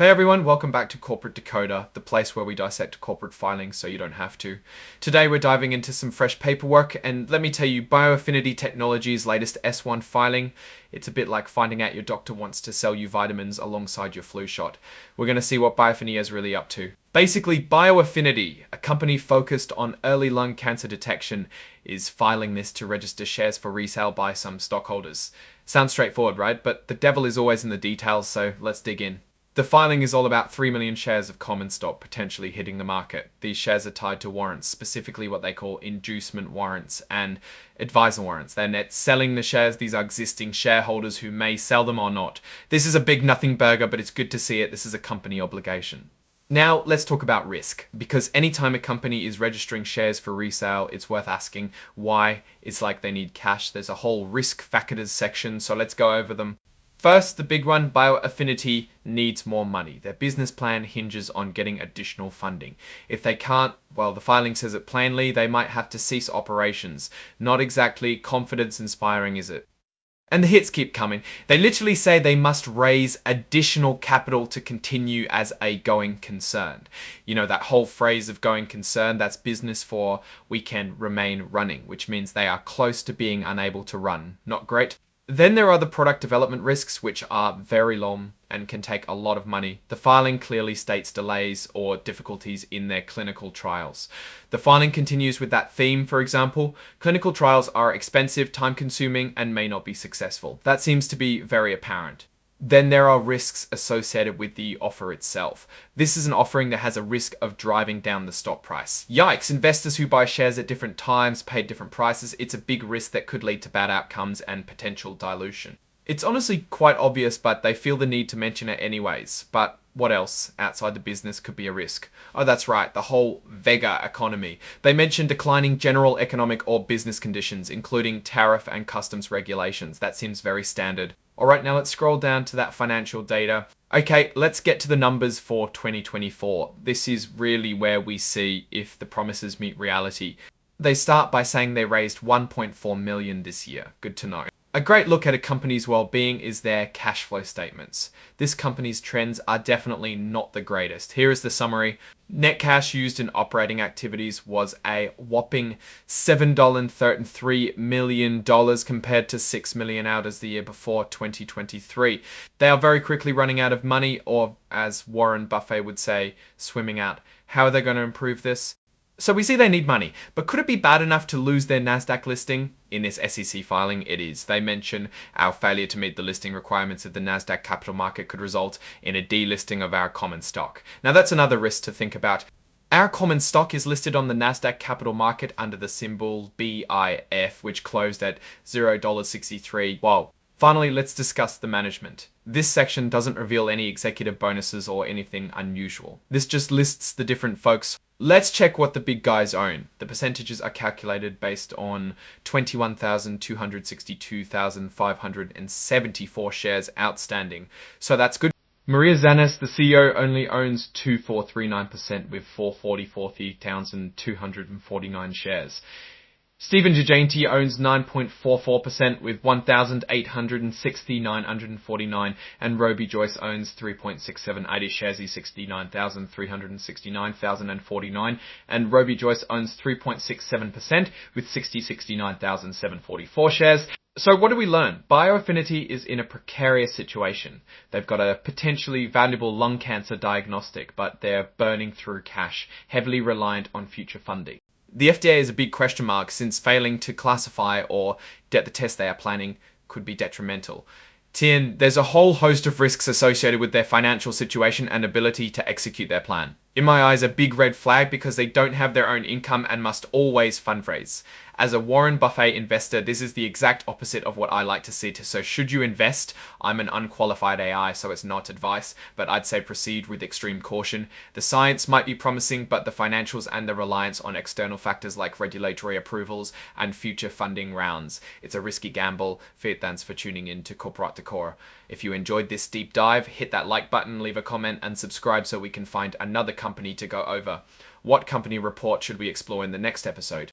Hey everyone, welcome back to Corporate Decoder, the place where we dissect corporate filings so you don't have to. Today we're diving into some fresh paperwork, and let me tell you, bioAffinity Technology's latest S1 filing, it's a bit like finding out your doctor wants to sell you vitamins alongside your flu shot. We're going to see what bioAffinity is really up to. Basically, bioAffinity, a company focused on early lung cancer detection, is filing this to register shares for resale by some stockholders. Sounds straightforward, right? But the devil is always in the details, so let's dig in. The filing is all about 3 million shares of common stock potentially hitting the market. These shares are tied to warrants, specifically what they call inducement warrants and advisor warrants. They're net selling the shares. These are existing shareholders who may sell them or not. This is a big nothing burger, but it's good to see it. This is a company obligation. Now, let's talk about risk, because anytime a company is registering shares for resale, it's worth asking why. It's like they need cash. There's a whole risk factors section, so let's go over them. First, the big one, bioAffinity needs more money. Their business plan hinges on getting additional funding. If they can't, well, the filing says it plainly, they might have to cease operations. Not exactly confidence inspiring, is it? And the hits keep coming. They literally say they must raise additional capital to continue as a going concern. You know, that whole phrase of going concern, that's business for we can remain running, which means they are close to being unable to run. Not great. Then there are the product development risks, which are very long and can take a lot of money. The filing clearly states delays or difficulties in their clinical trials. The filing continues with that theme, for example. Clinical trials are expensive, time-consuming, and may not be successful. That seems to be very apparent. Then there are risks associated with the offer itself. This is an offering that has a risk of driving down the stock price. Yikes, investors who buy shares at different times pay different prices. It's a big risk that could lead to bad outcomes and potential dilution. It's honestly quite obvious, but they feel the need to mention it anyways. But what else outside the business could be a risk? Oh, that's right, the whole Vega economy. They mention declining general economic or business conditions, including tariff and customs regulations. That seems very standard. All right, now let's scroll down to that financial data. Okay, let's get to the numbers for 2024. This is really where we see if the promises meet reality. They start by saying they raised 1.4 million this year. Good to know. A great look at a company's well-being is their cash flow statements. This company's trends are definitely not the greatest. Here is the summary. Net cash used in operating activities was a whopping $7.33 million compared to $6 million out as the year before, 2023. They are very quickly running out of money, or as Warren Buffett would say, swimming out. How are they going to improve this? So we see they need money, but could it be bad enough to lose their NASDAQ listing? In this SEC filing, it is. They mention our failure to meet the listing requirements of the NASDAQ capital market could result in a delisting of our common stock. Now that's another risk to think about. Our common stock is listed on the NASDAQ capital market under the symbol BIF, which closed at $0.63. Wow. Finally, let's discuss the management. This section doesn't reveal any executive bonuses or anything unusual. This just lists the different folks. Let's check what the big guys own. The percentages are calculated based on 21,262,574 shares outstanding. So that's good. Maria Zanis, the CEO, only owns 2,439% with 440,249 shares. Stephen Giganti owns 9.44% with 1,860,949, and Roby Joyce owns 3.6780 shares, he's 69,369,049, and Roby Joyce owns 3.67% with 69,744 shares. So what do we learn? bioAffinity is in a precarious situation. They've got a potentially valuable lung cancer diagnostic, but they're burning through cash, heavily reliant on future funding. The FDA is a big question mark, since failing to classify or get the test they are planning could be detrimental. Tien, there's a whole host of risks associated with their financial situation and ability to execute their plan. In my eyes, a big red flag because they don't have their own income and must always fundraise. As a Warren Buffett investor, this is the exact opposite of what I like to see. So should you invest? I'm an unqualified AI, so it's not advice, but I'd say proceed with extreme caution. The science might be promising, but the financials and the reliance on external factors like regulatory approvals and future funding rounds. It's a risky gamble. Thanks for tuning in to Corporate Decoder. If you enjoyed this deep dive, hit that like button, leave a comment, and subscribe so we can find another company to go over. What company report should we explore in the next episode?